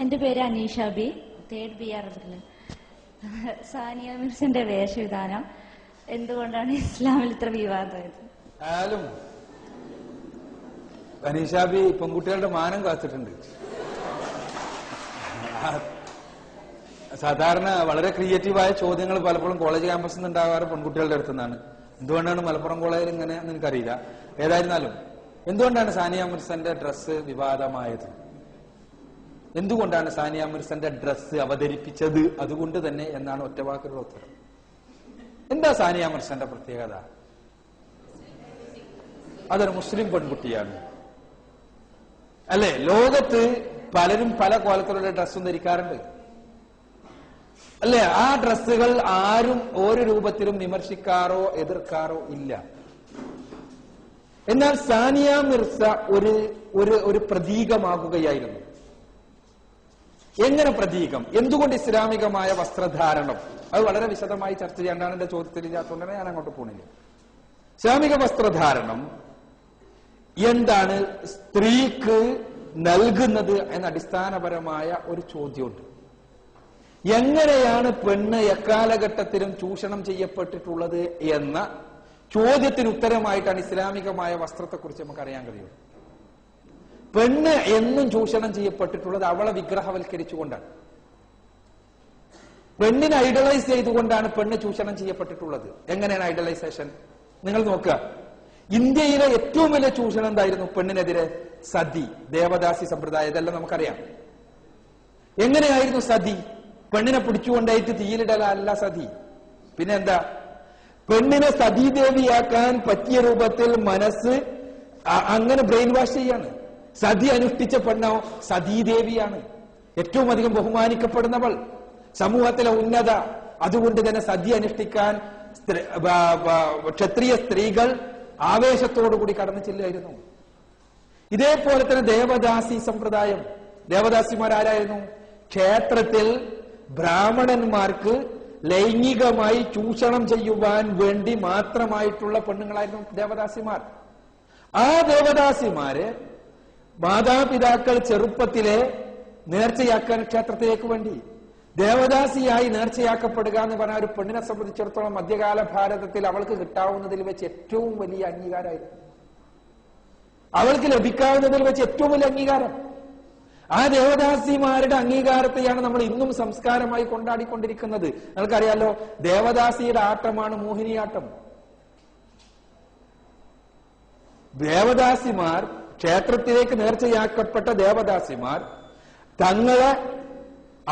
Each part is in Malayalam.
എൻ്റെ പേര് Aneesha B, 3rd BR. Sania മിർസിന്റെ വേഷവിധാനം എന്തുകൊണ്ടാണ് ഇസ്ലാമിൽ ഇത്ര വിവാദമായത്? അനീഷ ബി പെൺകുട്ടികളുടെ മാനം കാത്തിട്ടുണ്ട്. സാധാരണ വളരെ ക്രിയേറ്റീവായ ചോദ്യങ്ങൾ പലപ്പോഴും കോളേജ് ക്യാമ്പസിൽ നിന്ന് ഉണ്ടാകാറ് പെൺകുട്ടികളുടെ അടുത്തു നിന്നാണ്. എന്തുകൊണ്ടാണ് മലപ്പുറം കോളേജിൽ ഇങ്ങനെ എനിക്കറിയില്ല. ഏതായിരുന്നാലും എന്തുകൊണ്ടാണ് സാനിയ മിർസന്റെ ഡ്രസ്സ് വിവാദമായത്? എന്തുകൊണ്ടാണ് സാനിയ മിർസന്റെ ഡ്രസ്സ് അവതരിപ്പിച്ചത്? അതുകൊണ്ട് തന്നെ എന്നാണ് ഒറ്റവാക്കിലുള്ള ഉത്തരം. എന്താ സാനിയ മിർസന്റെ പ്രത്യേകത? അതൊരു മുസ്ലിം പെൺകുട്ടിയാണ്, അല്ലെ? ലോകത്ത് പലരും പല കോലത്തിലുള്ള ഡ്രസ്സും ധരിക്കാറുണ്ട്, അല്ലെ? ആ ഡ്രസ്സുകൾ ആരും ഒരു രൂപത്തിലും വിമർശിക്കാറോ എതിർക്കാറോ ഇല്ല. എന്നാൽ സാനിയ മിർസ ഒരു പ്രതീകമാകുകയായിരുന്നു. എങ്ങനെ പ്രതീകം? എന്തുകൊണ്ട് ഇസ്ലാമികമായ വസ്ത്രധാരണം? അത് വളരെ വിശദമായി ചർച്ച ചെയ്യേണ്ടതാണ്. എന്റെ ചോദ്യത്തിൽ ഇല്ലാത്തതുകൊണ്ടാണ് ഞാൻ അങ്ങോട്ട് പോണില്ല. ഇസ്ലാമിക വസ്ത്രധാരണം എന്താണ് സ്ത്രീക്ക് നൽകുന്നത് എന്ന അടിസ്ഥാനപരമായ ഒരു ചോദ്യമുണ്ട്. എങ്ങനെയാണ് പെണ്ണ് എക്കാലഘട്ടത്തിലും ചൂഷണം ചെയ്യപ്പെട്ടിട്ടുള്ളത് എന്ന ചോദ്യത്തിന് ഉത്തരമായിട്ടാണ് ഇസ്ലാമികമായ വസ്ത്രത്തെക്കുറിച്ച് നമുക്ക് അറിയാൻ കഴിയുന്നത്. പെണ്ണ് എന്നും ചൂഷണം ചെയ്യപ്പെട്ടിട്ടുള്ളത് അവളെ വിഗ്രഹവൽക്കരിച്ചുകൊണ്ടാണ്. പെണ്ണിനെ ഐഡലൈസ് ചെയ്തുകൊണ്ടാണ് പെണ്ണ് ചൂഷണം ചെയ്യപ്പെട്ടിട്ടുള്ളത്. എങ്ങനെയാണ് ഐഡലൈസേഷൻ? നിങ്ങൾ നോക്കുക. ഇന്ത്യയിലെ ഏറ്റവും വലിയ ചൂഷണം എന്തായിരുന്നു പെണ്ണിനെതിരെ? സതി, ദേവദാസി സമ്പ്രദായം. ഇതെല്ലാം നമുക്കറിയാം. എങ്ങനെയായിരുന്നു സതി? പെണ്ണിനെ പിടിച്ചുകൊണ്ടായിട്ട് തീയിലിടലല്ല സതി. പിന്നെ എന്താ? പെണ്ണിനെ സതീദേവിയാക്കാൻ പറ്റിയ രൂപത്തിൽ മനസ്സ് അങ്ങനെ ബ്രെയിൻ വാഷ് ചെയ്യാണ്. സതി അനുഷ്ഠിച്ച പെണ്ണോ സതീദേവിയാണ്, ഏറ്റവും അധികം ബഹുമാനിക്കപ്പെടുന്നവൾ, സമൂഹത്തിലെ ഉന്നത. അതുകൊണ്ട് തന്നെ സതി അനുഷ്ഠിക്കാൻ ക്ഷത്രിയ സ്ത്രീകൾ ആവേശത്തോടുകൂടി കടന്നു ചെല്ലുമായിരുന്നു. ഇതേപോലെ തന്നെ ദേവദാസി സമ്പ്രദായം. ദേവദാസിമാരായിരുന്നു? ക്ഷേത്രത്തിൽ ബ്രാഹ്മണന്മാർക്ക് ലൈംഗികമായി ചൂഷണം ചെയ്യുവാൻ വേണ്ടി മാത്രമായിട്ടുള്ള പെണ്ണുങ്ങളായിരുന്നു ദേവദാസിമാർ. ആ ദേവദാസിമാര് മാതാപിതാക്കൾ ചെറുപ്പത്തിലെ നേർച്ചയാക്കാൻ ക്ഷേത്രത്തിലേക്ക് വേണ്ടി ദേവദാസിയായി നേർച്ചയാക്കപ്പെടുക എന്ന് പറഞ്ഞ ഒരു പെണ്ണിനെ സംബന്ധിച്ചിടത്തോളം മധ്യകാല ഭാരതത്തിൽ അവൾക്ക് കിട്ടാവുന്നതിൽ വെച്ച് ഏറ്റവും വലിയ അംഗീകാരമായിരുന്നു. അവൾക്ക് ലഭിക്കാവുന്നതിൽ വെച്ച് ഏറ്റവും വലിയ അംഗീകാരം. ആ ദേവദാസിമാരുടെ അംഗീകാരത്തെയാണ് നമ്മൾ ഇന്നും സംസ്കാരമായി കൊണ്ടാടിക്കൊണ്ടിരിക്കുന്നത്. നിങ്ങൾക്കറിയാലോ, ദേവദാസിയുടെ ആട്ടമാണ് മോഹിനിയാട്ടം. ദേവദാസിമാർ, ക്ഷേത്രത്തിലേക്ക് നേർച്ചയാക്കപ്പെട്ട ദേവദാസിമാർ തങ്ങളെ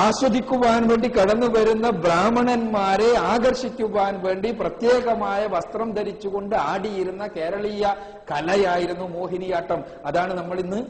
ആസ്വദിക്കുവാൻ വേണ്ടി കടന്നു വരുന്ന ബ്രാഹ്മണന്മാരെ ആകർഷിക്കുവാൻ വേണ്ടി പ്രത്യേകമായ വസ്ത്രം ധരിച്ചുകൊണ്ട് ആടിയിരുന്ന കേരളീയ കലയായിരുന്നു മോഹിനിയാട്ടം. അതാണ് നമ്മൾ ഇന്ന്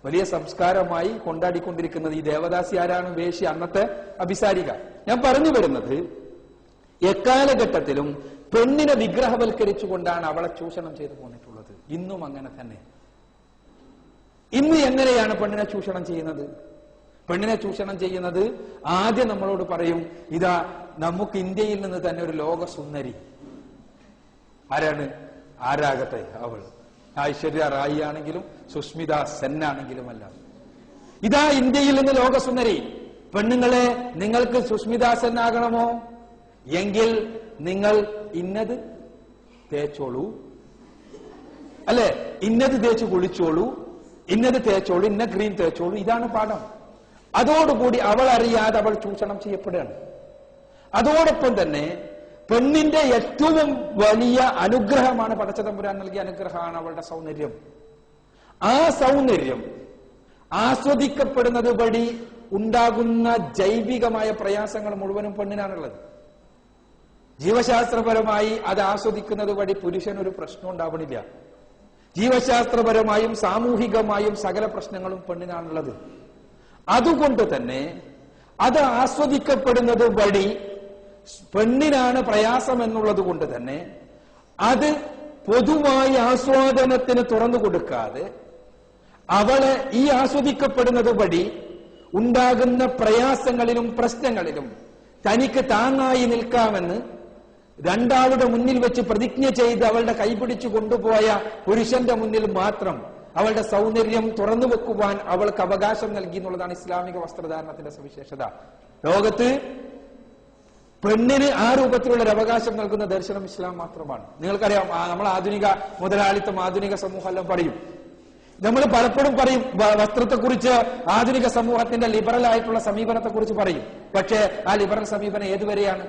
വലിയ സംസ്കാരമായി കൊണ്ടാടിക്കൊണ്ടിരിക്കുന്നത്. ഈ ദേവദാസി ആരാണ്? വേശ്യ, അന്നത്തെ അഭിസാരിക. ഞാൻ പറഞ്ഞു വരുന്നത്, എക്കാലഘട്ടത്തിലും പെണ്ണിനെ വിഗ്രഹവൽക്കരിച്ചുകൊണ്ടാണ് അവളെ ചൂഷണം ചെയ്തു പോന്നിട്ടുള്ളത്. ഇന്നും അങ്ങനെ തന്നെ. ഇന്ന് എങ്ങനെയാണ് പെണ്ണിനെ ചൂഷണം ചെയ്യുന്നത്? പെണ്ണിനെ ചൂഷണം ചെയ്യുന്നത് ആദ്യം നമ്മളോട് പറയും, ഇതാ നമുക്ക് ഇന്ത്യയിൽ നിന്ന് തന്നെ ഒരു ലോക സുന്ദരി. ആരാണ്? ആരാകട്ടെ അവൾ, ഐശ്വര്യ റായി ആണെങ്കിലും സുസ്മിത സെൻ ആണെങ്കിലും അല്ല. ഇതാ ഇന്ത്യയിൽ നിന്ന് ലോകസുന്ദരി. പെണ്ണുങ്ങളെ, നിങ്ങൾക്ക് സുസ്മിത സെൻ ആകണമോ? എങ്കിൽ നിങ്ങൾ ഇന്നത് തേച്ചോളൂ, അല്ലെ? ഇന്നത് തേച്ച് കുളിച്ചോളൂ, ഇന്നത് തേച്ചോളൂ, ഇന്ന ക്രീം തേച്ചോളൂ. ഇതാണ് പാഠം. അതോടുകൂടി അവൾ അറിയാതെ അവൾ ചൂഷണം ചെയ്യപ്പെടുകയാണ്. അതോടൊപ്പം തന്നെ പെണ്ണിന്റെ ഏറ്റവും വലിയ അനുഗ്രഹമാണ്, പടച്ചതമ്പുരാൻ നൽകിയ അനുഗ്രഹമാണ് അവളുടെ സൗന്ദര്യം. ആ സൗന്ദര്യം ആസ്വദിക്കപ്പെടുന്നത് വഴി ഉണ്ടാകുന്ന ജൈവികമായ പ്രയാസങ്ങൾ മുഴുവനും പെണ്ണിനാണുള്ളത്. ജീവശാസ്ത്രപരമായി അത് ആസ്വദിക്കുന്നത് വഴി പുരുഷൻ ഒരു പ്രശ്നം ഉണ്ടാവണില്ല. ജീവശാസ്ത്രപരമായും സാമൂഹികമായും സകല പ്രശ്നങ്ങളും പെണ്ണിനാണുള്ളത്. അതുകൊണ്ട് തന്നെ അത് ആസ്വദിക്കപ്പെടുന്നത് വഴി പെണ്ണിനാണ് പ്രയാസം എന്നുള്ളത് കൊണ്ട് തന്നെ അത് പൊതുവായി ആസ്വാദനത്തിന് തുറന്നു കൊടുക്കാതെ അവളെ ഈ ആസ്വദിക്കപ്പെടുന്നത് വഴി ഉണ്ടാകുന്ന പ്രയാസങ്ങളിലും പ്രശ്നങ്ങളിലും തനിക്ക് താങ്ങായി നിൽക്കാമെന്ന് രണ്ടാളുടെ മുന്നിൽ വെച്ച് പ്രതിജ്ഞ ചെയ്ത് അവളുടെ കൈപിടിച്ചു കൊണ്ടുപോയ പുരുഷന്റെ മുന്നിൽ മാത്രം അവളുടെ സൗന്ദര്യം തുറന്നു വെക്കുവാൻ അവൾക്ക് അവകാശം നൽകി എന്നുള്ളതാണ് ഇസ്ലാമിക വസ്ത്രധാരണത്തിന്റെ സവിശേഷത. ലോകത്ത് പെണ്ണിന് ആ രൂപത്തിലുള്ള ഒരു അവകാശം നൽകുന്ന ദർശനം ഇസ്ലാം മാത്രമാണ്. നിങ്ങൾക്കറിയാം, നമ്മൾ ആധുനിക മുതലാളിത്തം, ആധുനിക സമൂഹം എല്ലാം പറയും. നമ്മൾ പലപ്പോഴും പറയും വസ്ത്രത്തെക്കുറിച്ച്, ആധുനിക സമൂഹത്തിന്റെ ലിബറൽ ആയിട്ടുള്ള സമീപനത്തെ കുറിച്ച് പറയും. പക്ഷേ ആ ലിബറൽ സമീപനം ഏതുവരെയാണ്?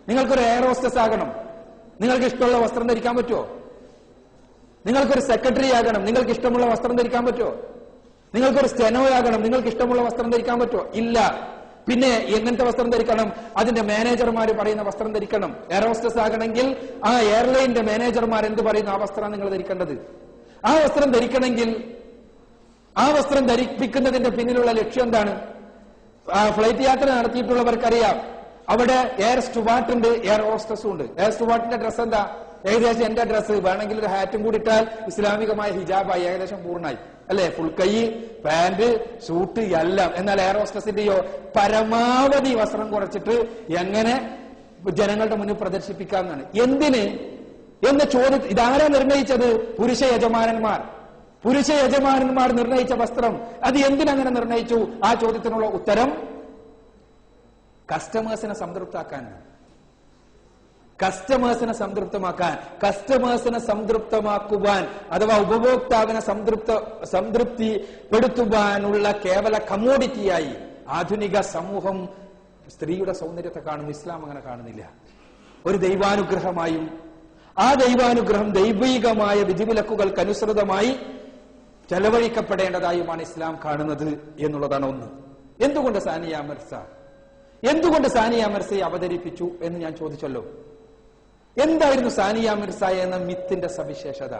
നിങ്ങൾക്കൊരു എയർ ഹോസ്റ്റസ് ആകണം, നിങ്ങൾക്ക് ഇഷ്ടമുള്ള വസ്ത്രം ധരിക്കാൻ പറ്റുമോ? നിങ്ങൾക്കൊരു സെക്രട്ടറി ആകണം, നിങ്ങൾക്ക് ഇഷ്ടമുള്ള വസ്ത്രം ധരിക്കാൻ പറ്റുമോ? നിങ്ങൾക്കൊരു സ്റ്റെനോ ആകണം, നിങ്ങൾക്ക് ഇഷ്ടമുള്ള വസ്ത്രം ധരിക്കാൻ പറ്റുമോ? ഇല്ല. പിന്നെ എങ്ങനത്തെ വസ്ത്രം ധരിക്കണം? അതിന്റെ മാനേജർമാർ പറയുന്ന വസ്ത്രം ധരിക്കണം. എയർ ഹോസ്റ്റസ് ആകണമെങ്കിൽ ആ എയർലൈനിന്റെ മാനേജർമാർ എന്ത് പറയുന്നു ആ വസ്ത്രം നിങ്ങൾ ധരിക്കേണ്ടത്. ആ വസ്ത്രം ധരിക്കണമെങ്കിൽ ആ വസ്ത്രം ധരിപ്പിക്കുന്നതിന്റെ പിന്നിലുള്ള ലക്ഷ്യം എന്താണ്? ഫ്ലൈറ്റ് യാത്ര നടത്തിയിട്ടുള്ളവർക്കറിയാം, അവിടെ എയർ സ്റ്റുവാർട്ടുണ്ട്, എയർ ഹോസ്റ്റസും ഉണ്ട്. എയർ സ്റ്റുവാർട്ടിന്റെ ഡ്രസ് എന്താ? ഏകദേശം എന്റെ ഡ്രസ്സ്, വേണമെങ്കിൽ ഒരു ഹാറ്റും കൂടി ഇട്ടാൽ ഇസ്ലാമികമായ ഹിജാബായി, ഏകദേശം പൂർണ്ണമായി അല്ലെ? ഫുൾ കൈ, പാന്റ്, സൂട്ട് എല്ലാം. എന്നാൽ എയർ ഹോസ്റ്റസിന്റെയോ പരമാവധി വസ്ത്രം കുറച്ചിട്ട് എങ്ങനെ ജനങ്ങളുടെ മുന്നിൽ പ്രദർശിപ്പിക്കാമെന്നാണ്. എന്തിന് എന്ന ചോദ്യം ഇതാരാ നിർണയിച്ചത്? പുരുഷ യജമാനന്മാർ നിർണയിച്ച വസ്ത്രം. അത് എന്തിനങ്ങനെ നിർണയിച്ചു? ആ ചോദ്യത്തിനുള്ള ഉത്തരം കസ്റ്റമേഴ്സിനെ സംതൃപ്താക്കാനാണ്. കസ്റ്റമേഴ്സിനെ സംതൃപ്തമാക്കുവാൻ, അഥവാ ഉപഭോക്താവിനെ സംതൃപ്തിപ്പെടുത്തുവാനുള്ള കേവല കമോഡിറ്റിയായി ആധുനിക സമൂഹം സ്ത്രീയുടെ സൗന്ദര്യത്തെ കാണുന്നു. ഇസ്ലാം അങ്ങനെ കാണുന്നില്ല. ഒരു ദൈവാനുഗ്രഹമായും ആ ദൈവാനുഗ്രഹം ദൈവികമായ വിധിവിലക്കുകൾക്കനുസൃതമായി ചെലവഴിക്കപ്പെടേണ്ടതായുമാണ് ഇസ്ലാം കാണുന്നത് എന്നുള്ളതാണ് ഒന്ന്. എന്തുകൊണ്ട് സാനിയ മിർസയെ അവതരിപ്പിച്ചു എന്ന് ഞാൻ ചോദിച്ചല്ലോ. എന്തായിരുന്നു സാനിയ മിർസ എന്ന മിത്തിന്റെ സവിശേഷത?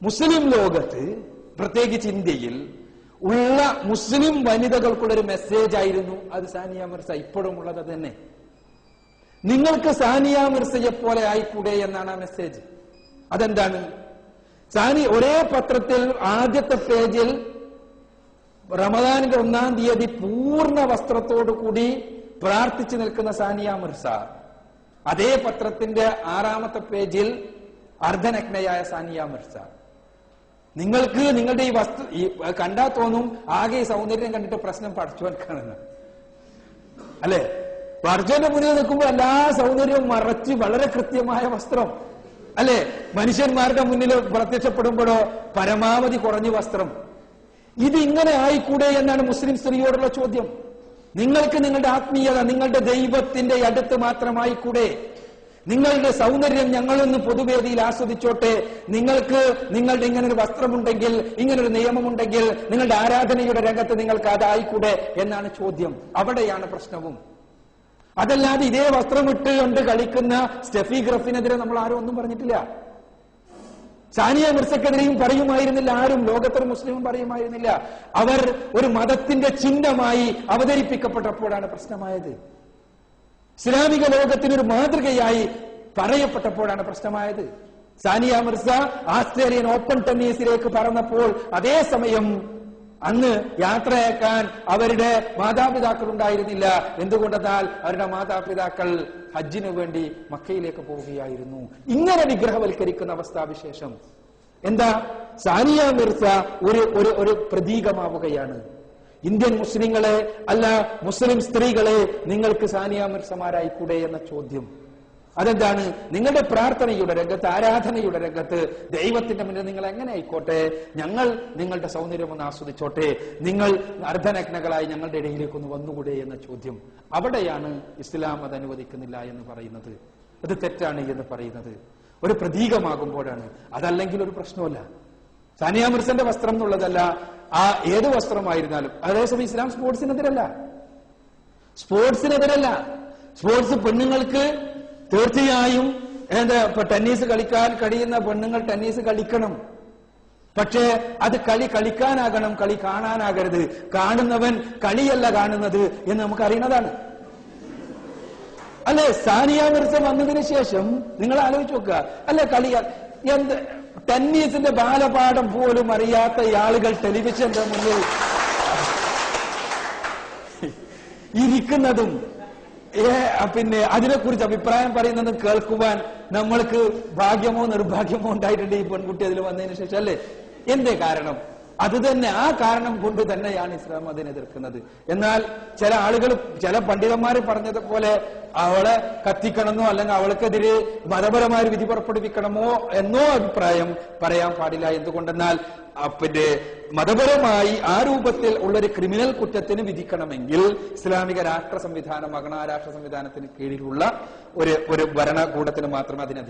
മുസ്ലിം ലോകത്ത്, പ്രത്യേകിച്ച് ഇന്ത്യയിൽ ഉള്ള മുസ്ലിം വനിതകൾക്കുള്ളൊരു മെസ്സേജ് ആയിരുന്നു അത് സാനിയ മിർസ. ഇപ്പോഴും ഉള്ളത് തന്നെ. നിങ്ങൾക്ക് സാനിയ മിർസയെ പോലെ ആയിക്കൂടെ എന്നാണ് ആ മെസ്സേജ്. അതെന്താണ്? ഒരേ പത്രത്തിൽ ആദ്യത്തെ പേജിൽ റമദാനിന്റെ 1-ാം തീയതി പൂർണ്ണ വസ്ത്രത്തോടു കൂടി പ്രാർത്ഥിച്ചു നിൽക്കുന്ന സാനിയ മിർസ, അതേ പത്രത്തിന്റെ 6-ാമത്തെ പേജിൽ അർദ്ധനഗ്നയായ സാനിയ മിർസ. നിങ്ങൾക്ക് നിങ്ങളുടെ ഈ കണ്ടാൽ തോന്നും ആകെ ഈ സൗന്ദര്യം കണ്ടിട്ട് പ്രശ്നം പഠിച്ചുവെക്കാണെന്ന്, അല്ലെ? പഠിച്ചവന്റെ മുന്നിൽ നിൽക്കുമ്പോൾ എല്ലാ സൗന്ദര്യവും മറച്ച് വളരെ കൃത്യമായ വസ്ത്രം, അല്ലെ? മനുഷ്യന്മാരുടെ മുന്നിൽ പ്രത്യക്ഷപ്പെടുമ്പോഴോ പരമാവധി കുറഞ്ഞ വസ്ത്രം. ഇത് ഇങ്ങനെ ആയിക്കൂടെ എന്നാണ് മുസ്ലിം സ്ത്രീയോടുള്ള ചോദ്യം. നിങ്ങൾക്ക് നിങ്ങളുടെ ആത്മീയത നിങ്ങളുടെ ദൈവത്തിന്റെ അടുത്ത് മാത്രമായിക്കൂടെ? നിങ്ങളുടെ സൗന്ദര്യം ഞങ്ങളൊന്ന് പൊതുവേദിയിൽ ആസ്വദിച്ചോട്ടെ. നിങ്ങൾക്ക് നിങ്ങളുടെ ഇങ്ങനൊരു വസ്ത്രമുണ്ടെങ്കിൽ, ഇങ്ങനൊരു നിയമമുണ്ടെങ്കിൽ നിങ്ങളുടെ ആരാധനയുടെ രംഗത്ത് നിങ്ങൾക്ക് അതായിക്കൂടെ എന്നാണ് ചോദ്യം. അവിടെയാണ് പ്രശ്നവും. അതല്ലാതെ ഇതേ വസ്ത്രമിട്ട് കൊണ്ട് കളിക്കുന്ന സ്റ്റെഫി ഗ്രഫിനെതിരെ നമ്മൾ ആരും ഒന്നും പറഞ്ഞിട്ടില്ല. സാനിയ മിർസക്കെതിരെയും പറയുമായിരുന്നില്ല ആരും. ലോകത്തൊരു മുസ്ലിമും പറയുമായിരുന്നില്ല. അവർ ഒരു മതത്തിന്റെ ചിഹ്നമായി അവതരിപ്പിക്കപ്പെട്ടപ്പോഴാണ് പ്രശ്നമായത്. ഇസ്ലാമിക ലോകത്തിനൊരു മാതൃകയായി പറയപ്പെട്ടപ്പോഴാണ് പ്രശ്നമായത്. സാനിയ മിർസ ആസ്ട്രേലിയൻ ഓപ്പൺ ടെന്നീസിലേക്ക് പറന്നപ്പോൾ അതേസമയം അന്ന് യാത്രയാക്കാൻ അവരുടെ മാതാപിതാക്കൾ ഉണ്ടായിരുന്നില്ല. എന്തുകൊണ്ടെന്നാൽ അവരുടെ മാതാപിതാക്കൾ ഹജ്ജിനു വേണ്ടി മക്കയിലേക്ക് പോവുകയായിരുന്നു. ഇങ്ങനെ വിഗ്രഹവൽക്കരിക്കുന്ന അവസ്ഥാവിശേഷം എന്താ? സാനിയ മിർസ ഒരു പ്രതീകമാവുകയാണ്. ഇന്ത്യൻ മുസ്ലിങ്ങളെ, അല്ല മുസ്ലിം സ്ത്രീകളെ, നിങ്ങൾക്ക് സാനിയ മിർസമാരായിക്കൂടെ എന്ന ചോദ്യം. അതെന്താണ്? നിങ്ങളുടെ പ്രാർത്ഥനയുടെ രംഗത്ത്, ആരാധനയുടെ രംഗത്ത് ദൈവത്തിന്റെ മുന്നിൽ നിങ്ങൾ എങ്ങനെ ആയിക്കോട്ടെ, ഞങ്ങൾ നിങ്ങളുടെ സൗന്ദര്യം ഒന്ന് ആസ്വദിച്ചോട്ടെ, നിങ്ങൾ അർദ്ധനഗ്നകളായി ഞങ്ങളുടെ ഇടയിലേക്കൊന്ന് വന്നുകൂടെ എന്ന ചോദ്യം. അവിടെയാണ് ഇസ്ലാം അത് അനുവദിക്കുന്നില്ല എന്ന് പറയുന്നത്, അത് തെറ്റാണ് എന്ന് പറയുന്നത്. ഒരു പ്രതീകമാകുമ്പോഴാണ്. അതല്ലെങ്കിൽ ഒരു പ്രശ്നമല്ല. സാനിയ മിർസന്റെ വസ്ത്രം എന്നുള്ളതല്ല, ആ ഏത് വസ്ത്രമായിരുന്നാലും. അതേസമയം ഇസ്ലാം സ്പോർട്സിനെതിരല്ല. സ്പോർട്സ് പെണ്ണുങ്ങൾക്ക് തീർച്ചയായും ടെന്നീസ് കളിക്കാൻ കഴിയുന്ന പെണ്ണുങ്ങൾ ടെന്നീസ് കളിക്കണം. പക്ഷേ അത് കളിക്കാനാകണം, കളി കാണാനാകരുത്. കാണുന്നവൻ കളിയല്ല കാണുന്നത് എന്ന് നമുക്ക് അറിയുന്നതാണ്, അല്ലെ? സാനിയ മിർസ വന്നതിന് ശേഷം നിങ്ങൾ ആലോചിച്ച് നോക്കുക, അല്ലെ? ടെന്നീസിന്റെ ബാലപാഠം പോലും അറിയാത്ത ആളുകൾ ടെലിവിഷന്റെ മുന്നിൽ ഇരിക്കുന്നതും പിന്നെ അതിനെക്കുറിച്ച് അഭിപ്രായം പറയുന്നതും കേൾക്കുവാൻ നമ്മൾക്ക് ഭാഗ്യമോ നിർഭാഗ്യമോ ഉണ്ടായിട്ടുണ്ട് ഈ പെൺകുട്ടി അതിൽ വന്നതിന് ശേഷം, അല്ലേ? എന്തേ കാരണം? അത് തന്നെ, ആ കാരണം കൊണ്ട് തന്നെയാണ് ഇസ്ലാം അതിനെ എതിർക്കുന്നത്. എന്നാൽ ചില ആളുകൾ, ചില പണ്ഡിതന്മാർ പറഞ്ഞതുപോലെ അവളെ കത്തിക്കണമെന്നോ അല്ലെങ്കിൽ അവൾക്കെതിരെ മതപരമായ വിധി പുറപ്പെടുവിക്കണമോ എന്നോ അഭിപ്രായം പറയാൻ പാടില്ല. എന്തുകൊണ്ടെന്നാൽ പിന്നെ മതപരമായി ആ രൂപത്തിൽ ഉള്ളൊരു ക്രിമിനൽ കുറ്റത്തിന് വിധിക്കണമെങ്കിൽ ഇസ്ലാമിക രാഷ്ട്ര സംവിധാനം, മഗണാ രാഷ്ട്ര സംവിധാനത്തിന് കീഴിലുള്ള ഒരു ഭരണകൂടത്തിന് മാത്രമേ അതിനെ